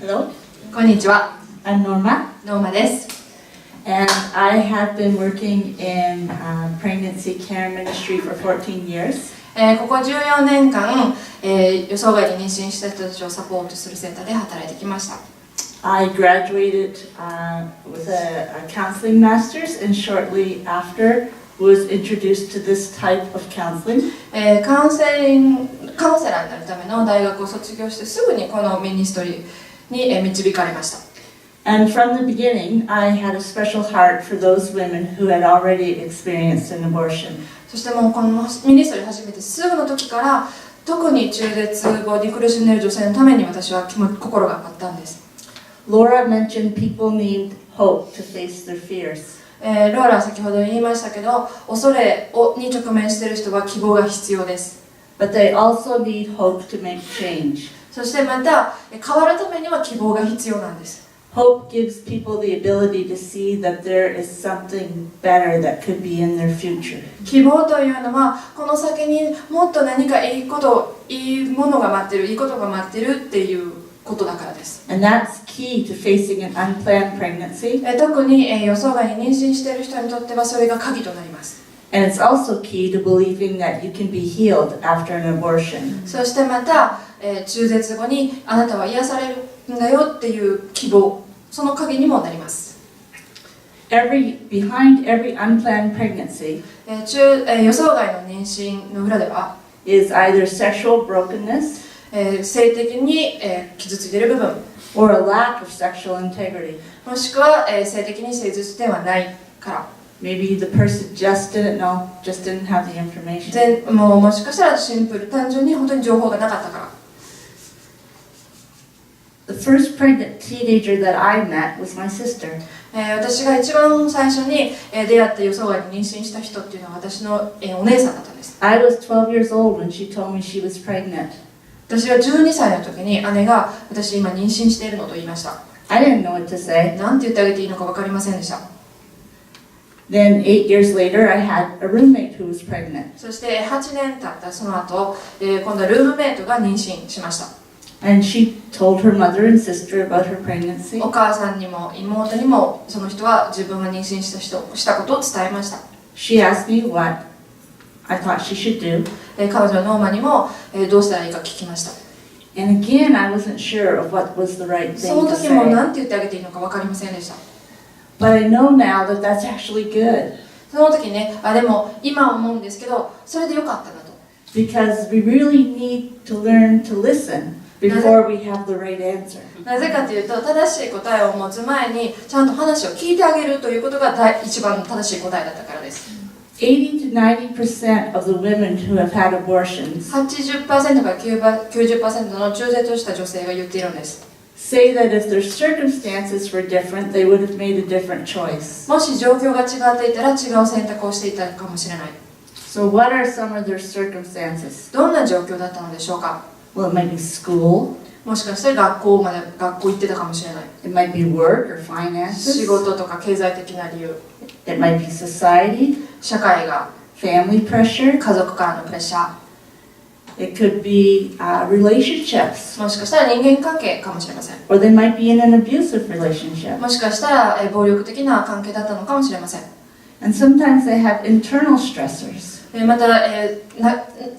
Hello, こんにちは。 I'm Norma, ノーマです。and I have been working in pregnancy care ministry for 14 years. ここ14年間、予想外に妊娠した人たちをサポートするセンターで働いてきました。I graduated with a counseling master's, and shortly after was introduced to this type of counseling. カウンセラーになるための大学を卒業してすぐにこのミニストリーに導かれました。And from the beginning, I had a special heart for those women who had already experienced an abortion. そしてもうこのミニストリー始めてすぐの時から特に中絶後に苦しんでいる女性のために私は心があったんです。Laura mentioned people need hope to face their fears. ローラは先ほど言いましたけど、恐れに直面している人は希望が必要です。But they also need hope to make change. そしてまた変わるためには希望が必要なんです。Hope gives people the ability to see that there is something better that could be in their future. 希望というのはこの先にもっと何かいいものが待ってる、いいことが待ってるっていうことだからです。And that's key to facing an unplanned pregnancy. 特に予想外に妊娠している人にとってはそれが鍵となります。And it's also key to believing that you can be healed after an abortion. そしてまた、中絶後にあなたは癒されるんだよっていう希望、その鍵にもなります。Behind every unplanned pregnancy 予想外の妊娠の裏では is either sexual brokenness 性的に、傷ついている部分 or a lack of sexual integrity. もしくは、性的に誠実ではないから Maybe the person just didn't have the information. もしかしたらシンプル単純に本当に情報がなかったから。 The first pregnant teenager that I met was my sister. 私が一番最初に、出会った予想外に妊娠した人っていうのは私の、お姉さんだったんです。 I was 12 years old when she told me she was pregnant. 私は12歳の時に姉が私今妊娠しているのと言いました。 I didn't know what to say. なんて言ってあげていいのか分かりませんでした。 Then 8 years later, I had a roommate who was pregnant. そして8年経ったその後、今度はルームメイトが妊娠しました。 And she told her mother and sister about her pregnancy. お母さんにも妹にもその人は自分が妊娠したことを伝えました。 She asked me what I thought she should do. 彼女ノーマにも、どうしたらいいか聞きました。 And again, I wasn't sure of what was the right その thing to 時も say. 何て言ってあげていいのか分かりませんでした。 But I know now that that's actually good. その時ね、でも今思うんですけど、それでよかったなと。 Because we really need to learn to listen before we have the right answer. なぜかというと、正しい答えを持つ前にちゃんと話を聞いてあげるということが一番正しい答えだったからです。 80 to 90% of the women who have had abortions80% から 90% の中絶をした女性が言っているんです。 say that if their circumstances were different, they would have made a different choice. もし状況が違っていたら違う選択をしていたかもしれない。 So what are some of their circumstances? どんな状況だったのでしょうか。 Well, it might be school, もしかしたら学校行ってたかもしれない。 it might be work or 仕 finances, 事とか経済的な理由、 it might be society, 社会が、 family pressure, 家族からのプレッシャ it could be relationships, ー、もしかしたら人間関係かもしれません。 or they might be in an abusive relationship. もしかしたら、暴力的な関係だったのかもしれません。 And sometimes they have internal stressors. また、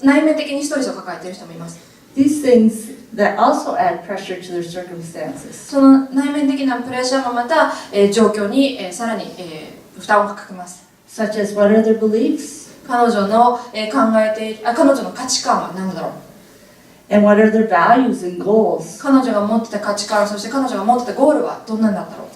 内面的にストレスを抱えている人もいます。 These things that also add pressure to their circumstances. その内面的なプレッシャーもまた、状況に、さらに、負担をかけます。 Such as what are their beliefs? 彼女の、彼女の価値観は何だろう。 And what are their values and goals? 彼女が持ってた価値観、そして彼女が持ってたゴールはどんなんだったろう。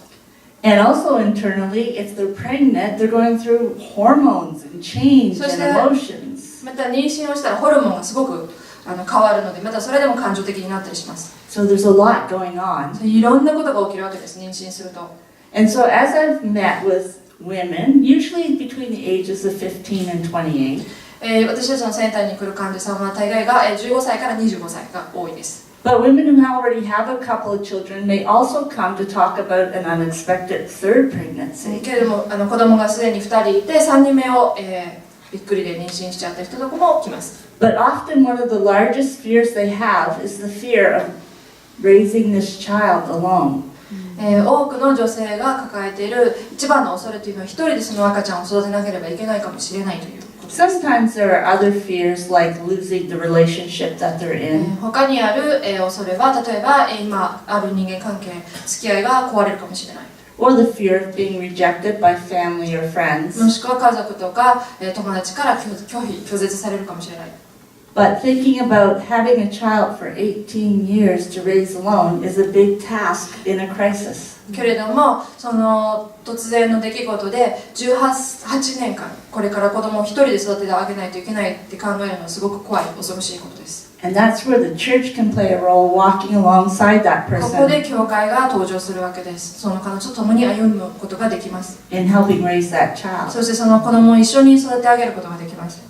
And also internally, if they're pregnant, they're going through hormones and change and emotions. また妊娠をしたらホルモンがすごく変わるので、またそれでも感情的になったりします。 So there's a lot going on. いろんなことが起きるわけです、妊娠すると。 And so as I've met with women, usually between the ages of 15 and 28, 私たちのセンターに来る患者さんは大概が15歳から25歳が多いです。 but women who already have a couple of children may also come to talk about an unexpected third pregnancy. けれども子供がすでに2人いて3人目を、びっくりで妊娠しちゃった人とかも来ます。 But often one of the largest fears they have is the fear of raising this child alone. 多くの女性が抱えている一番の恐れというのは一人でその赤ちゃんを育てなければいけないかもしれないということです。 Sometimes there are other fears like losing the relationship that they're in. 他にある恐れは例えば今ある人間関係付き合いが壊れるかもしれない。 Or the fear of being rejected by family or friends. もしくは家族とか友達から拒絶されるかもしれない。 But thinking about having a child for 18 years to raise alone is a big task in a crisis. けれどもその突然の出来事で18年間これから子供を一人で育ててあげないといけないって考えるのはすごく怖い恐ろしいことです。 And that's where the church can play a role walking alongside that ここで person 教会が登場するわけです。その彼女と共に歩むことができます。 in helping raise that child. そしてその子供を一緒に育て上げることができます。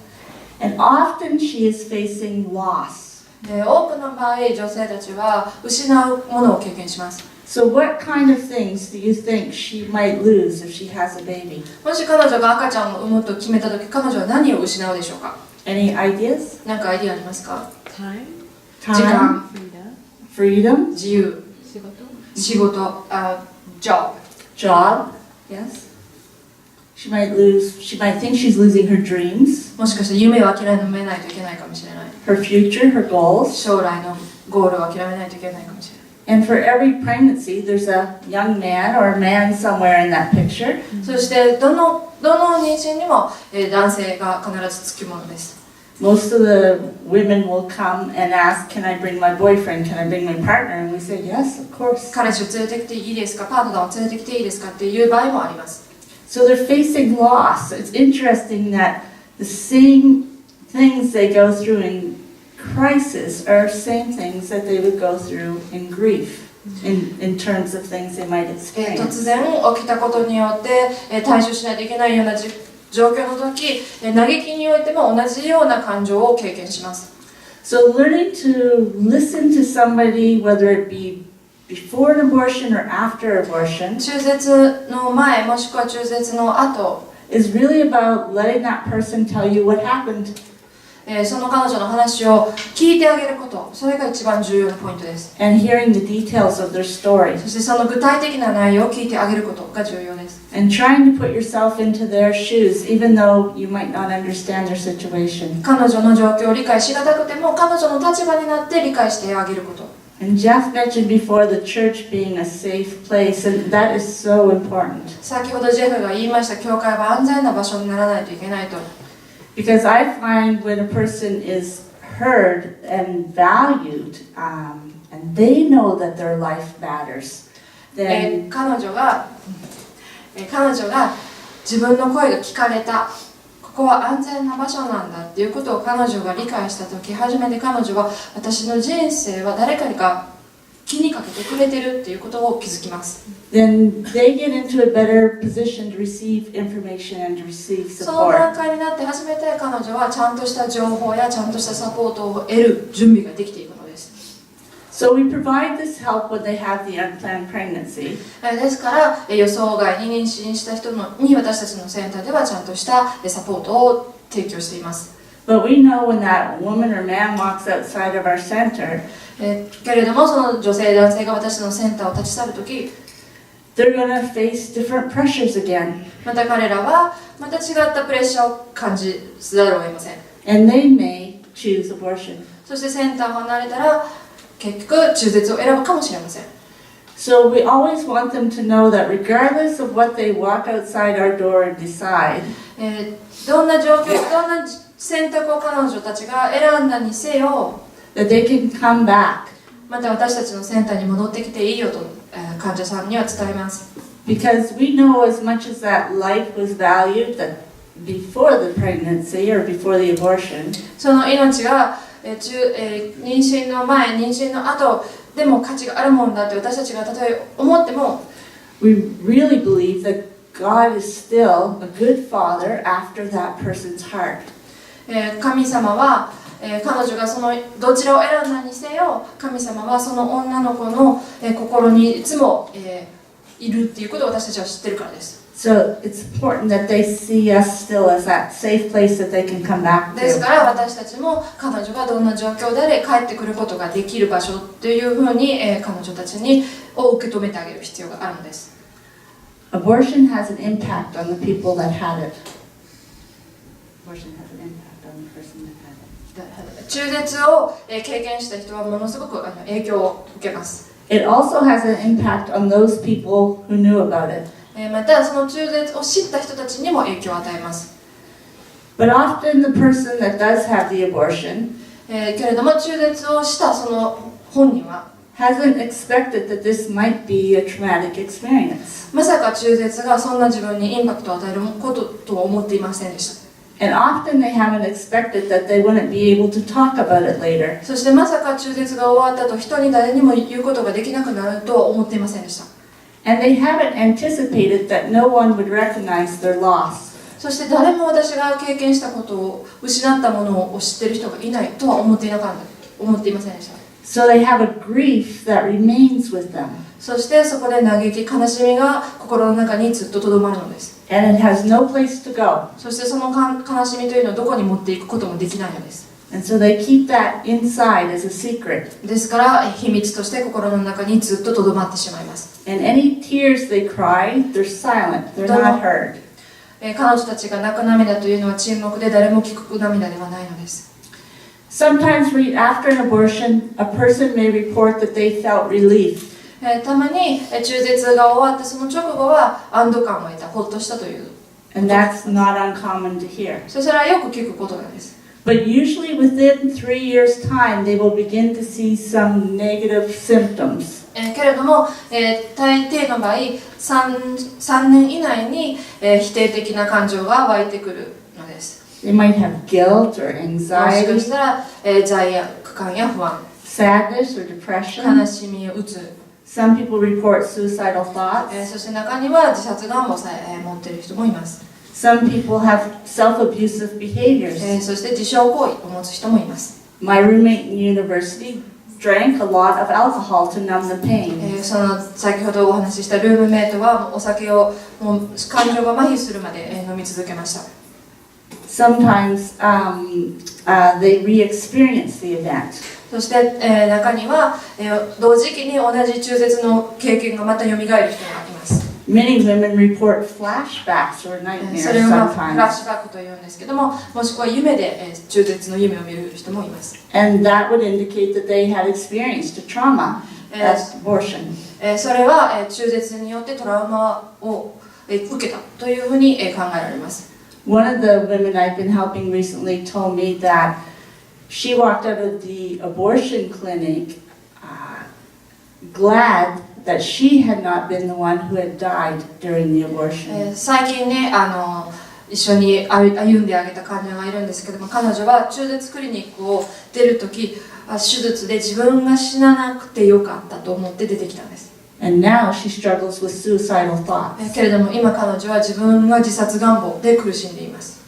And often she is facing loss. 多くの場合女性たちは失うものを経験します。 So what kind of things do you think she might lose if she has a baby? もし彼女が赤ちゃんを産むと決めたとき彼女は何を失うでしょうか。 Any ideas? 何かアイディアありますか。 Time? 時間、 Freedom? 自由、仕事、job. Job? Yes. She might think she's losing her dreams, もしかしたら夢を諦めないといけないかもしれない。 her future, her goals. 将来のゴールを諦めないといけないかもしれない。 And for every pregnancy, there's a young man or a man somewhere in that picture. そしてどの妊娠にも男性が必ずつきものです。 Most of the women will come and ask, can I bring my boyfriend? Can I bring my partner? And we say, yes, of course. 彼氏を連れてきていいですか、パートナーを連れてきていいですかっていう場合もあります。 So they're facing loss. It's interesting that the same things they go through in crisis are same things that they would go through in grief, in terms of things they might 突 experience. 然起きたことによって対処しないといけないような状況の時、嘆きにおいても同じような感情を経験します。 So learning to listen to somebody, whether it be before an abortion or after abortion, 中絶の前もしくは中絶の後、 is really about letting that person tell you what happened. その彼女の話を聞いてあげること、それが一番重要なポイントです。 And hearing the details of their story. そしてその具体的な内容を聞いてあげることが重要です。 And trying to put yourself into their shoes, even though you might not understand their situation. 彼女の状況を理解しがたくても彼女の立場になって理解してあげること。 And Jeff mentioned before the church being a safe place, and that is so important. 先ほどジェフが言いました、教会は安全な場所にならないといけないと。 Because I find when a person is heard and valued, and they know that their life matters, then 彼女が自分の声が聞かれた、ここは安全な場所なんだっていうことを彼女が理解したとき、初めて彼女は私の人生は誰かが気にかけてくれてるっていうことを気づきます。 then they get into a better position to receive information and to receive その support. 段階になって初めて彼女はちゃんとした情報やちゃんとしたサポートを得る準備ができていくのです。 So we provide this help when they have the unplanned pregnancy. ですから予想外に妊娠した人に私たちのセンターではちゃんとしたサポートを提供しています。 But we know when that woman or man walks outside of our center, けれどもその女性男性が私のセンターを立ち去るとき、 they're going to face different pressures again. また彼らはまた違ったプレッシャーを感じざるを得ません。 And they may choose abortion. そしてセンターを離れたら結局中絶を選ぶかもしれません。 So we always want them to know that regardless of what they walk outside our door and decide, どんな状況、どんな選択を彼女たちが選んだにせよ、 that they can come back. また私たちのセンターに戻ってきていいよと患者さんには伝えます。 Because we know as much as that life was valued that before the pregnancy or before the abortion, その命が妊娠の前、妊娠の後でも価値があるもんだって私たちがたとえ思っても、 we really believe that God is still a good father after that person's heart. 神様は、彼女がそのどちらを選んだにせよ、神様はその女の子の、心にいつも、いるっていうことを私たちは知ってるからです。So it's important that they see us still as that safe place that they can come back ですか to. ら私たちも彼女がどんな状況であれ帰ってくることができる場所というふうに、彼女たちを受け止めてあげる必要があるのです。Abortion has an impact on the people that had it. Abortion has an impact on the person that had it. 中絶を経験した人はものすごく影響を受けます。It also has an impact on those people who knew about it. またその中絶を知った人たちにも影響を与えます。But often the person that does have the abortion けれども中絶をしたその本人は hasn't expected that this might be a traumatic experience. まさか中絶がそんな自分にインパクトを与えることとは思っていませんでした。And often they haven't expected that they wouldn't be able to talk about it later. そしてまさか中絶が終わったと人に誰にも言うことができなくなるとは思っていませんでした。And they haven't anticipated that no one would recognize their loss. そして誰も私が経験したことを失ったものを知っている人がいないとは思っていませんでした。So they have a grief that remains with them. そしてそこで嘆き悲しみが心の中にずっととどまるのです。And it has no place to go. そしてその悲しみというのをどこに持っていくこともできないのです。And so they keep that inside as a secret. ですから秘密として心の中にずっととどまってしまいます。And any tears they cry, they're silent. They're not heard. 彼女たちが泣く涙というのは沈黙で誰も聞く涙ではないのです。Sometimes after an abortion, a person may report that they felt relief. たまに中絶が終わってその直後は安堵感を得た、ほっとしたという。And that's not uncommon to hear. それはよく聞くことなんです。But usually within 3 years' time, they will begin to see some negative symptoms. けれども、大抵の場合 3年以内に、否定的な感情が湧いてくるのです。They might have guilt or もしか anxiety, したら、罪悪感や不安、 sadness or depression. 悲しみを打つ、Some people report suicidal thoughts. そして中には自殺願望さえ、持っている人もいます。Some people have self-abusive behaviors. そして自傷行為を持つ人もいます。My roommate in university drank a lot of alcohol to numb the pain. その先ほどお話ししたルームメイトはお酒をもう感情が麻痺するまで飲み続けました。Sometimes they re-experience the event. そして、中には、同時期に同じ中絶の経験がまた蘇る人がいます。Many women report flashbacks or それ nightmares をフラッ sometimes. シュバックというんですけども、もしくは夢で、中絶の夢を見る人もいます。And that would indicate that they had experienced a trauma, that's abortion. それは、中絶によってトラウマを、受けたというふうに、考えられます。One of the women I've been helping recently told me that she walked out of the abortion clinic glad that she had not been the one who had died during the abortion. 最近ね、一緒に歩んであげた患者がいるんですけども、彼女は中絶クリニックを出るとき、手術で自分が死ななくてよかったと思って出てきたんです。And now she struggles with suicidal thoughts けれども今彼女は自分が自殺願望で苦しんでいます。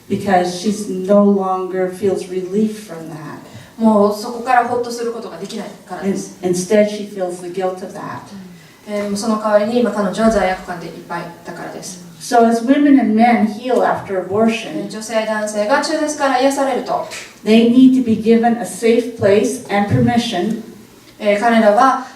because she no longer feels relief from that. もうそこからほっとすることができないからです。Instead, she feels the guilt of that. その代わりに今彼女は罪悪感でいっぱいだからです。So as women and men heal after abortion, 女性男性が中絶から癒されると、they need to be given a safe place and permission 彼らは、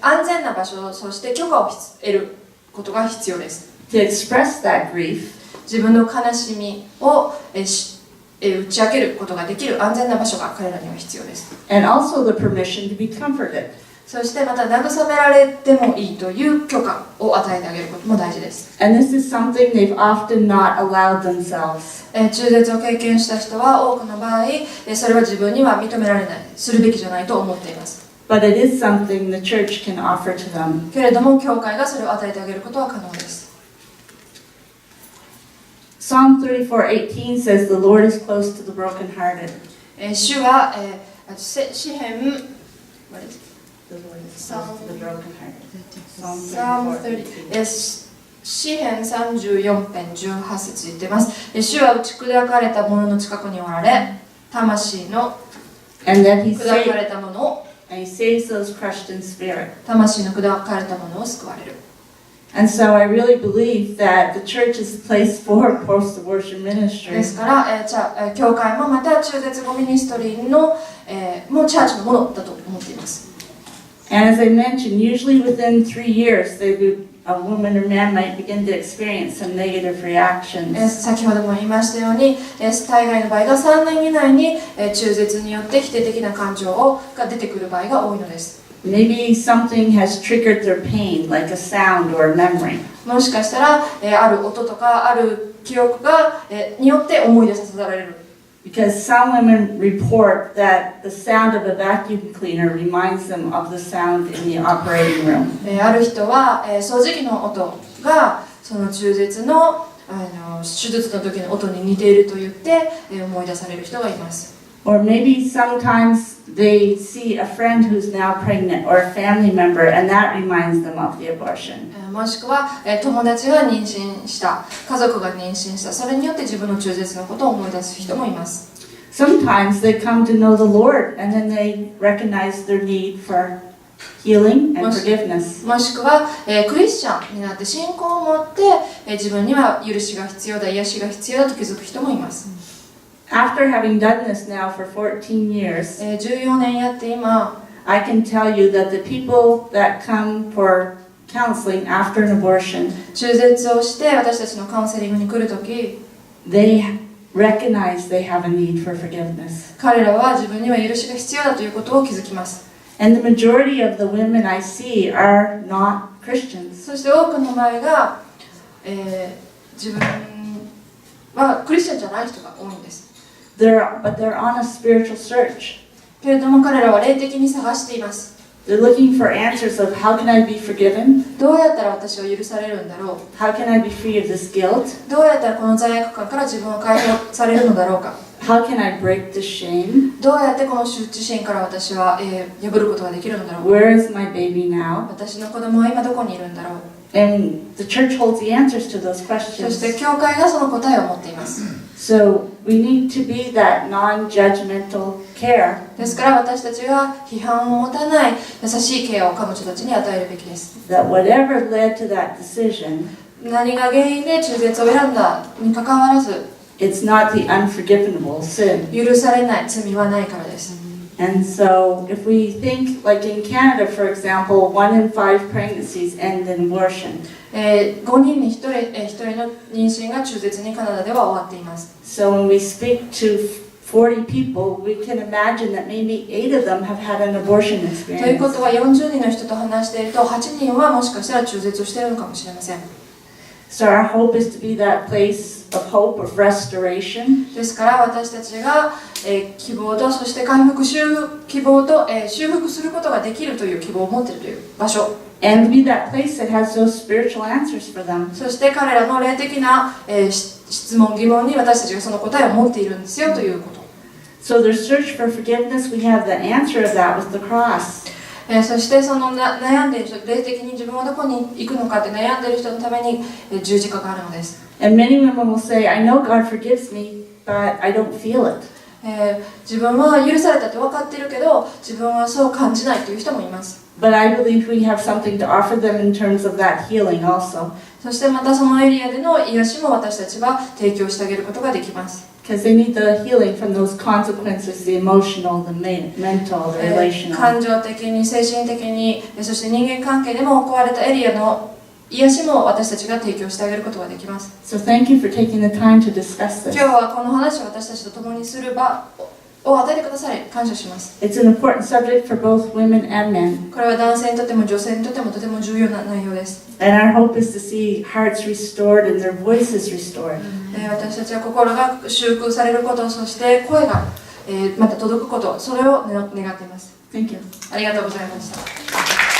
安全な場所、そして許可を得ることが必要です。to express that grief 自分の悲しみを、打ち明けることができる安全な場所が彼らには必要です。and also the permission to be comforted. そしてまた慰められてもいいという許可を与えてあげることも大事です。And this is something they've often not allowed themselves. 中絶を経験した人は多くの場合、それは自分には認められない、するべきじゃないと思っています。But it is something the church can offer to them. けれども、教会がそれを与えてあげることは可能です。Psalm 34:18 says, "The Lord is close to the brokenhearted." 主は、詩編 The Lord is close to the brokenhearted. Psalm 30詩編34編18節言ってます。主は打ち砕かれた者の近くにおられ、魂の And that he 砕かれた者を saves those crushed in spirit. 魂の砕かれた者を救われる。And so I really believe that the church is a place for post-abortion で ministry. すから、教会もまた中絶後ミニストリーの、もうチャーチのものだと思っています。And as I mentioned, usually within 3 years, a woman or man might begin to experience some negative reactions. 先ほども言いましたように、大概の場合が3年以内に、中絶によって否定的な感情が出てくる場合が多いのです。Maybe something has triggered their pain, like a sound or a memory. もしかしたら、ある音とかある記憶が、によって思い出させられる。Because some women report that the sound of a vacuum cleaner reminds them of the sound in the operating room. ある人は、掃除機の音がその中絶の、手術の時の音に似ていると言って、思い出される人がいます。Or maybe sometimes they see a friend who's now pregnant or a family member and that reminds them of the abortion. もしくは、友達が妊娠した、家族が妊娠した、それによって自分の中絶のことを思い出す人もいます。Sometimes they come to know the Lord and then they recognize their need for healing and forgiveness. もしくは、クリスチャンになって信仰を持って、自分には許しが必要だ、癒しが必要だと気づく人もいます。After having done this now for 14 years, 14年やって今、I can tell you that the people that come for counseling after an abortion, 中絶をして私たちのカウンセリングに来るとき、they recognize they have a need for forgiveness. 彼らは自分には許しが必要だということを気づきます。And the majority of the women I see are not Christians. そして多くの場合が、自分はクリスチャンじゃない人が多いんです。But they're on a spiritual search. けれども彼らは霊的に探しています。They're looking for answers of how can I be forgiven? どうやったら私は許されるんだろう。 How can I be free of this guilt? どうやったらこの罪悪感から自分を解放されるのだろうか。How can I break this shame? どうやってこの羞恥心から私は、破ることができるのだろうか。 Where is my baby now? 私の子供は今どこにいるんだろう。 And the church holds the answers to those そ questions. して教会がその答えを持っています。So we need to be that non-judgmental care. ですから私たちが批判を持たない優しいケアを彼女たちに与えるべきです。 That whatever led to that decision, 何が原因で中絶を選んだにかかわらず、 it's not the unforgivable sin. 許されない罪はないからです。And so if we think, like in Canada, for example, 1 in 5 pregnancies end in abortion. 5人に1人、1人の妊娠が中絶にカナダでは終わっています。So when we speak to 40 people, we can imagine that maybe 8 of them have had an abortion というこ experience. とは40人の人と話していると8人はもしかしたら中絶をしているのかもしれません。 So our hope is to be that place of hope, of restoration. ですから私たちが、希望とそして回復希望と、修復することができるという希望を持っているという場所。And be that place that has those spiritual answers for them. そして彼らの霊的な、質問疑問に私たちがその答えを持っているんですよということ。So their search for forgiveness, we have the answer of that with the cross. そしてその悩んでいる人、霊的に自分はどこに行くのかって悩んでいる人のために十字架があるのです。And many women will say, I know God forgives me, but I don't feel it. 自分は許されたって分かっているけど自分はそう感じないという人もいます。But I believe we have something to offer them in terms of that healing also. そしてまたそのエリアでの癒しも私たちは提供してあげることができます。Because they need the healing from those consequences, the emotional, the mental, the relational. 感情的に、精神的に、そして人間関係でも壊れたエリアの癒しも私たちが提供してあげることができます。So thank you for taking the time to discuss 今 this. 日はこの話を私たちと共にする場を与えてくださり感謝します。 It's an important subject for both women and men. これは男性にとっても女性にとってもとても重要な内容です。And our hope is to see hearts restored and their voices restored. 私たちは心が修復されること、そして声が、また届くこと、それを願っています。Thank you. ありがとうございました。